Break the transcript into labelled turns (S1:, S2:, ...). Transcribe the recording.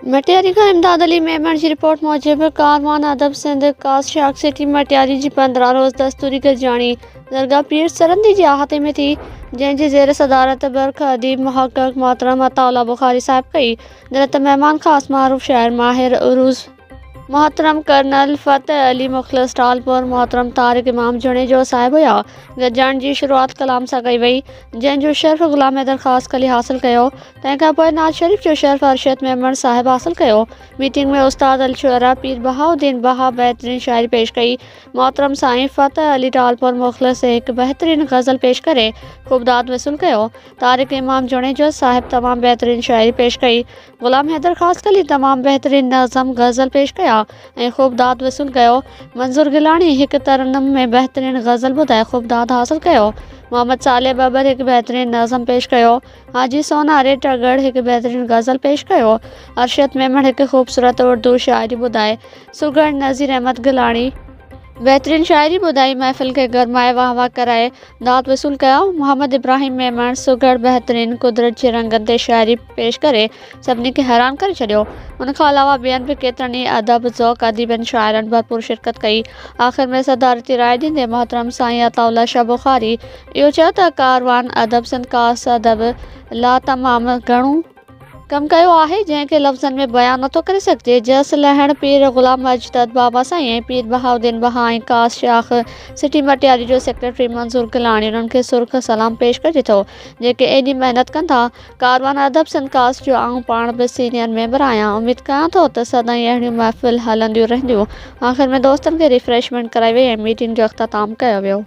S1: मटियारी खां इमदाद अली मेमण जी रिपोर्ट मूजिब कारवान अदब सिंध कास्ट शाख सिटी मटियारी जी 15 रोज़ दस्तूरी गरजाणी दरगाह पीर सरंदी जी अहाते में थी, जंहिंजी ज़ेर सदारत बरख अदीब मुहक़क़ मोहतरम अताउल्ला बुखारी साहिब कई। जंहिं मेहमान ख़ास मारूफ शाइर माहिर उरूज़ मोहतरम कर्नल फ़तेह अली मुख़लिस टालपुर मोहतरम तारिक इमाम जुणेजो साहिब हुआ। गरजाण जी शुरुआत कलाम सां कई वई, जंहिंजो शर्फ़ ग़ुलाम हैदर ख़ास कली हासिल कयो। तंहिंखां पोइ नाज़ शरीफ़ जो शर्फ़ अरशद मेमण साहिब हासिल कयो। मीटिंग में उस्ताद अल शुअरा पीर बहाउद्दीन बहा बेहतरीन शायरी पेश कई। मोहतरम साईं फ़तेह अली टालपुर मुख़लिस एक बेहतरीन गज़ल पेश करे ख़ूबदाद वसूल कयो। तारिक इमाम जुणेजो साहिब तमाम बेहतरीन शायरी पेश कई। ग़ुलाम हैदर ख़ास कली तमाम बेहतरीन नज़म गज़ल पेश कया ऐं ख़ूबदाद वसूल कयो। मंज़ूर गिलानी एक तरन्नुम में बेहतरीन गज़ल ॿुधाए ख़ूबदाद हासिल कयो। मोहम्मद साले बबर एक बेहतरीन नज़म पेश कयो। हाजी सोनारे टगड़ एक बेहतरीन गज़ल पेश कयो। अरशद मेमण एक ख़ूबसूरत उर्दू शायरी ॿुधाए। सुगड़ नज़ीर अहमद गिलानी बेहतरीन शायरी ॿुधाई महफ़िल के गरमाए वाह वाह कराए दाद वसूल कया। मोहम्मद इब्राहिम मेमण सुगड़ बेहतरीन कुदरत जे रंगनि ते शायरी पेश करे सभिनी खे हैरान करे छॾियो। उनखां अलावा ॿियनि बि केतिरनि ई अदब ज़ौक़ अदीबनि शाइरनि भरपूर शिरकत कई। आख़िर में सदारती राय ॾींदे मोहतरम साईं अताउल्ला शाह बुखारी इहो चयो त कारवान अदब सिंध कास्ट अदब ला तमामु घणो कमु कयो आहे, जंहिंखे लफ़्ज़नि में बयानु नथो करे सघिजे। जस लहण पीर ग़ुलाम अजदद बाबा साईं ऐं पीर बहाउद्दीन बहा ऐं कास्ट शाख सिटी मटियारी जो सेक्रेटरी मंज़ूर गिलानी उन्हनि खे सुर्ख़ सलाम पेश करे थो, जेके एॾी महिनत कनि था। कारवान अदब सिंध कास्ट जो आऊं पाण बि सीनियर मेंबर आहियां। उमेद कयां थो त सदाईं अहिड़ियूं महफ़िल हलंदियूं रहंदियूं। आख़िर में दोस्तनि खे रिफ्रेशमेंट कराई वई ऐं मीटिंग जो अख़्ताम कयो वियो।